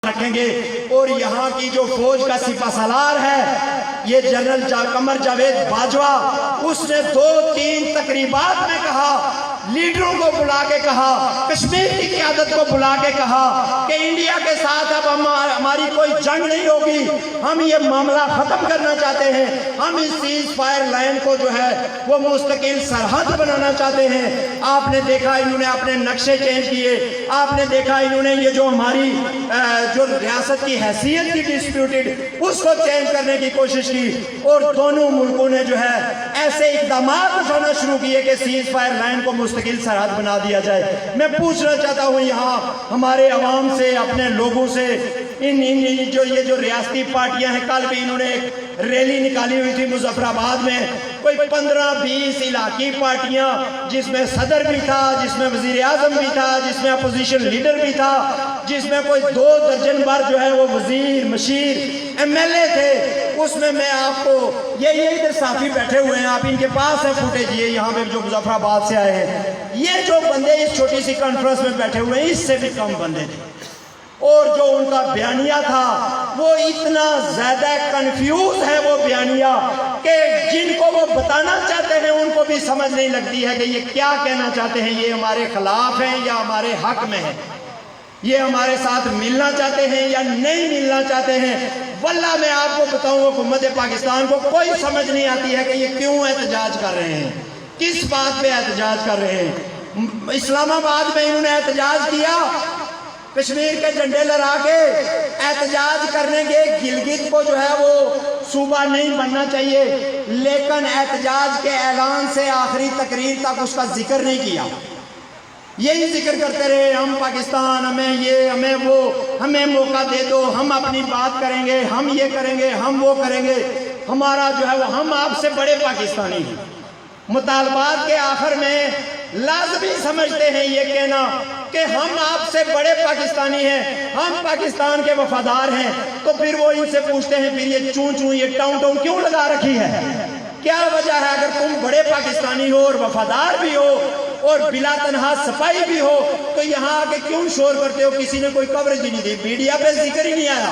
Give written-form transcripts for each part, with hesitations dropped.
رکھیں گے۔ اور یہاں کی جو فوج کا سپہ سالار ہے یہ جنرل قمر جاوید باجوہ، اس نے 2-3 تقریبات میں کہا، لیڈروں کو بلا کے کہا، کشمیر کی قیادت کو بلا کے کہا کہ انڈیا کے ساتھ اب ہماری کوئی جنگ نہیں ہوگی، ہم یہ معاملہ ختم کرنا چاہتے ہیں، ہم اس سیز فائر لائن کو جو ہے وہ مستقل سرحد بنانا چاہتے ہیں۔ آپ نے دیکھا انہوں نے اپنے نقشے چینج کیے، آپ نے دیکھا انہوں نے یہ جو ہماری جو ریاست کی حیثیت کی ڈسپیوٹڈ اس کو چینج کرنے کی کوشش کی، اور دونوں ملکوں نے جو ہے ایسے اقدامات اٹھانا شروع کیے کہ سیز فائر لائن کو مستقل سرحد بنا دیا جائے۔ میں پوچھنا چاہتا ہوں یہاں ہمارے عوام سے، اپنے لوگوں سے، یہ جو ریاستی پارٹیاں ہیں، کل بھی انہوں نے ایک ریلی نکالی ہوئی تھی مظفر آباد میں، کوئی 15-20 علاقائی پارٹیاں جس میں صدر بھی تھا، جس میں وزیر اعظم بھی تھا، جس میں اپوزیشن لیڈر بھی تھا، جس میں کوئی 2 درجن بھر جو ہے وہ وزیر مشیر MLA تھے، اس میں آپ کو یہ ادھر صحافی بیٹھے ہوئے ہیں، آپ ان کے پاس ہے فوٹیج، یہ یہاں پہ جو مظفر آباد سے آئے ہیں، یہ جو بندے اس چھوٹی سی کانفرنس میں بیٹھے ہوئے ہیں اس سے بھی کم بندے تھے، اور جو ان کا بیانیہ تھا وہ اتنا زیادہ کنفیوز ہے وہ بیانیہ کہ جن کو وہ بتانا چاہتے ہیں ان کو بھی سمجھ نہیں لگتی ہے کہ یہ کیا کہنا چاہتے ہیں، یہ ہمارے خلاف ہیں یا ہمارے حق میں ہیں، یہ ہمارے ساتھ ملنا چاہتے ہیں یا نہیں ملنا چاہتے ہیں۔ واللہ میں آپ کو بتاؤں حکومت پاکستان کو کوئی سمجھ نہیں آتی ہے کہ یہ کیوں احتجاج کر رہے ہیں، کس بات پہ احتجاج کر رہے ہیں۔ اسلام آباد میں انہوں نے احتجاج کیا، کشمیر کے جھنڈے لہرا کے احتجاج کرنے کے، گلگت کو جو ہے وہ صوبہ نہیں بننا چاہیے، لیکن احتجاج کے اعلان سے آخری تقریر تک اس کا ذکر نہیں کیا، یہی ذکر کرتے رہے ہم پاکستان، ہمیں یہ ہمیں وہ، ہمیں موقع دے دو، ہم اپنی بات کریں گے، ہم یہ کریں گے، ہم وہ کریں گے، ہمارا جو ہے وہ ہم آپ سے بڑے پاکستانی ہیں۔ مطالبات کے آخر میں لازمی سمجھتے ہیں یہ کہنا کہ ہم آپ سے بڑے پاکستانی ہیں، ہم پاکستان کے وفادار ہیں، تو پھر وہ ان سے پوچھتے ہیں پھر یہ چون چون یہ ٹاؤں ٹاؤں کیوں لگا رکھی ہے، کیا وجہ ہے؟ اگر تم بڑے پاکستانی ہو اور وفادار بھی ہو اور بلا تنہا صفائی بھی ہو تو یہاں آ کے کیوں شور کرتے ہو؟ کسی نے کوئی کوریج بھی نہیں دی، میڈیا پہ ذکر ہی نہیں آیا۔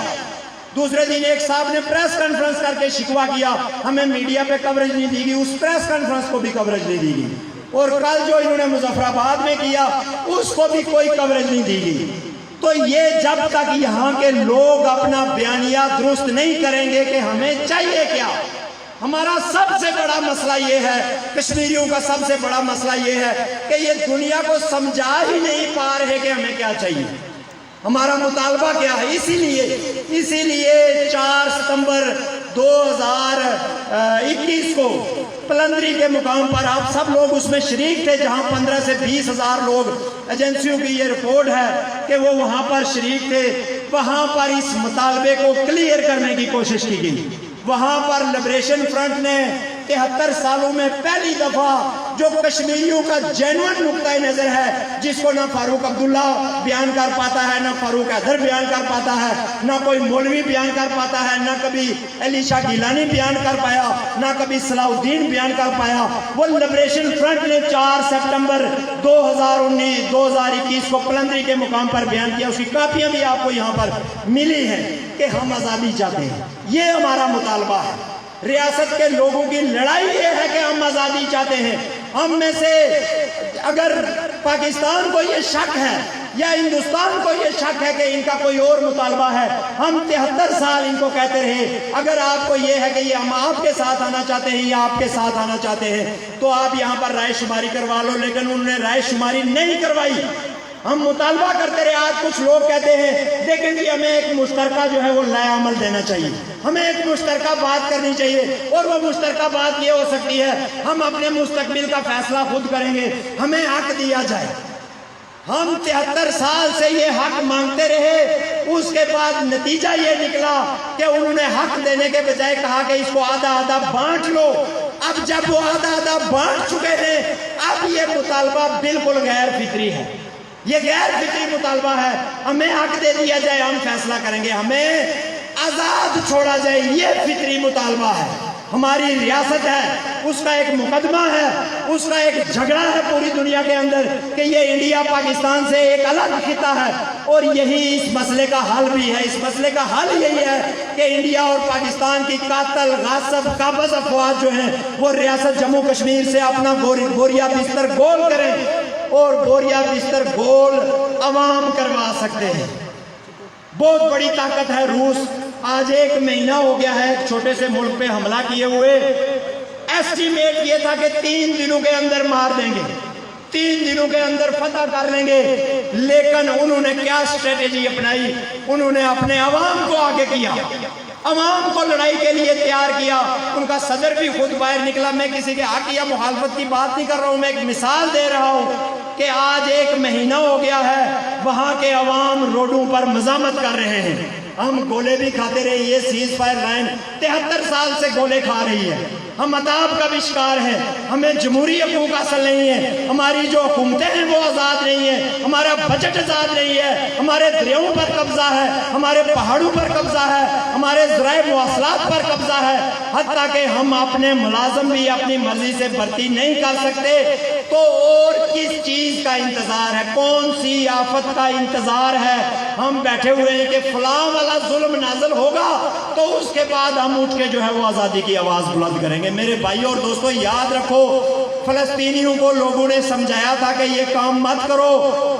دوسرے دن ایک صاحب نے پریس کانفرنس کر کے شکوہ کیا ہمیں میڈیا پہ کوریج نہیں دی گئی، اس پریس کانفرنس کو بھی کوریج نہیں دی گئی، اور کل جو انہوں نے مظفر آباد میں کیا اس کو بھی کوئی کوریج نہیں دی گئی۔ تو یہ جب تک یہاں کے لوگ اپنا بیانیہ درست نہیں کریں گے کہ ہمیں چاہیے کیا، ہمارا سب سے بڑا مسئلہ یہ ہے، کشمیریوں کا سب سے بڑا مسئلہ یہ ہے کہ یہ دنیا کو سمجھا ہی نہیں پا رہے کہ ہمیں کیا چاہیے، ہمارا مطالبہ کیا ہے۔ اسی لیے 4 ستمبر 2021 کو پلندری کے مقام پر آپ سب لوگ اس میں شریک تھے، جہاں 15 سے 20 ہزار لوگ، ایجنسیوں کی یہ رپورٹ ہے کہ وہ وہاں پر شریک تھے، وہاں پر اس مطالبے کو کلیئر کرنے کی کوشش کی گئی۔ وہاں پر لبریشن فرنٹ نے 73 سالوں میں پہلی دفعہ جو کشمیریوں کا جینوئن نقطۂ نظر ہے، جس کو نہ فاروق عبداللہ بیان کر پاتا ہے، نہ فاروق حیدر بیان کر پاتا ہے، نہ کوئی مولوی بیان کر پاتا ہے، نہ کبھی علی شاہ گیلانی بیان کر پایا، نہ کبھی صلاح الدین بیان کر پایا، وہ لبریشن فرنٹ نے 4 سپٹمبر 2021 کو پلندری کے مقام پر بیان کیا۔ اس کی کاپیاں بھی آپ کو یہاں پر ملی ہیں کہ ہم آزادی چاہتے ہیں، یہ ہمارا مطالبہ ہے۔ ریاست کے لوگوں کی لڑائی یہ ہے کہ ہم آزادی چاہتے ہیں۔ ہم میں سے اگر پاکستان کو یہ شک ہے یا ہندوستان کو یہ شک ہے کہ ان کا کوئی اور مطالبہ ہے، ہم 73 سال ان کو کہتے رہے اگر آپ کو یہ ہے کہ یہ ہم آپ کے ساتھ آنا چاہتے ہیں یا آپ کے ساتھ آنا چاہتے ہیں تو آپ یہاں پر رائے شماری کروا لو، لیکن انہوں نے رائے شماری نہیں کروائی۔ ہم مطالبہ کرتے رہے، آج کچھ لوگ کہتے ہیں دیکھیں جی ہمیں ایک مشترکہ جو ہے وہ لائے عمل دینا چاہیے، ہمیں ایک مشترکہ بات کرنی چاہیے، اور وہ مشترکہ بات یہ ہو سکتی ہے ہم اپنے مستقبل کا فیصلہ خود کریں گے، ہمیں حق دیا جائے۔ ہم 73 سال سے یہ حق مانگتے رہے، اس کے بعد نتیجہ یہ نکلا کہ انہوں نے حق دینے کے بجائے کہا کہ اس کو آدھا آدھا بانٹ لو۔ اب جب وہ آدھا آدھا بانٹ چکے ہیں، اب یہ مطالبہ بالکل غیر فطری ہے، یہ غیر فطری مطالبہ ہے۔ ہمیں حق دے دیا جائے، ہم فیصلہ کریں گے، ہمیں آزاد چھوڑا جائے، یہ فطری مطالبہ ہے۔ ہماری ریاست ہے، اس کا ایک مقدمہ ہے، اس کا ایک جھگڑا ہے پوری دنیا کے اندر کہ یہ انڈیا پاکستان سے ایک الگ خطہ ہے، اور یہی اس مسئلے کا حل بھی ہے۔ اس مسئلے کا حل یہی ہے کہ انڈیا اور پاکستان کی قاتل غاصب قابض افواج جو ہیں وہ ریاست جموں کشمیر سے اپنا بوریا بستر گول کریں، اور بوریا بستر گول عوام کروا سکتے ہیں۔ بہت بڑی طاقت ہے روس، آج 1 مہینہ ہو گیا ہے چھوٹے سے ملک پہ حملہ کیے ہوئے۔ ایسٹیمیٹ یہ تھا کہ 3 دنوں کے اندر مار دیں گے، 3 دنوں کے اندر فتح کر لیں گے، لیکن انہوں نے کیا اسٹریٹجی اپنائی؟ انہوں نے اپنے عوام کو آگے کیا، عوام کو لڑائی کے لیے تیار کیا۔ ان کا صدر بھی خود باہر نکلا۔ میں کسی کے حق یا مخالفت کی بات نہیں کر رہا ہوں، میں ایک مثال دے رہا ہوں کہ آج 1 مہینہ ہو گیا ہے، وہاں کے عوام روڈوں پر مزاحمت کر رہے ہیں۔ ہم گولے بھی کھاتے رہے، یہ سیز فائر لائن 73 سال سے گولے کھا رہی ہے، ہم عذاب کا بھی شکار ہیں، ہمیں جمہوری حقوق حاصل نہیں ہے، ہماری جو حکومتیں ہیں وہ آزاد نہیں ہیں، ہمارا بجٹ آزاد نہیں ہے، ہمارے دریاؤں پر قبضہ ہے، ہمارے پہاڑوں پر قبضہ ہے، ہمارے ذرائع مواصلات پر قبضہ ہے، حتیٰ کہ ہم اپنے ملازم بھی اپنی مرضی سے بھرتی نہیں کر سکتے۔ تو اور کس چیز کا انتظار ہے؟ کون سی آفت کا انتظار ہے؟ ہم بیٹھے ہوئے ہیں کہ فلاں والا ظلم نازل ہوگا تو اس کے بعد ہم اٹھ کے جو ہے وہ آزادی کی آواز بلند کریں گے۔ میرے بھائیوں اور دوستوں، یاد رکھو، فلسطینیوں کو لوگوں نے سمجھایا تھا کہ یہ کام مت کرو،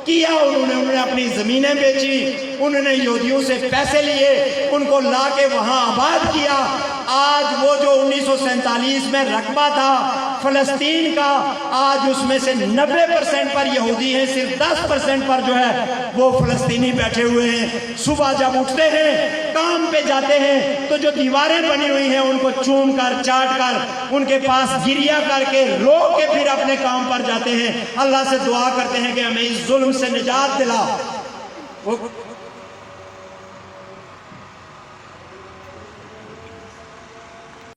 کیا انہوں نے اپنی زمینیں بیچی، انہوں نے یہودیوں سے پیسے لیے، ان کو لا کے وہاں آباد کیا۔ آج وہ جو 1947 میں رقبہ تھا فلسطین کا، آج اس میں سے 90% پر یہودی ہیں، صرف 10% پر جو ہے وہ فلسطینی بیٹھے ہوئے ہیں۔ صبح جب اٹھتے ہیں، کام پہ جاتے ہیں، تو جو دیواریں بنی ہوئی ہیں ان کو چوم کر چاٹ کر ان کے پاس گریہ کر کے رو کے پھر اپنے کام پر جاتے ہیں، اللہ سے دعا کرتے ہیں کہ ہمیں اس ظلم سے نجات دلا۔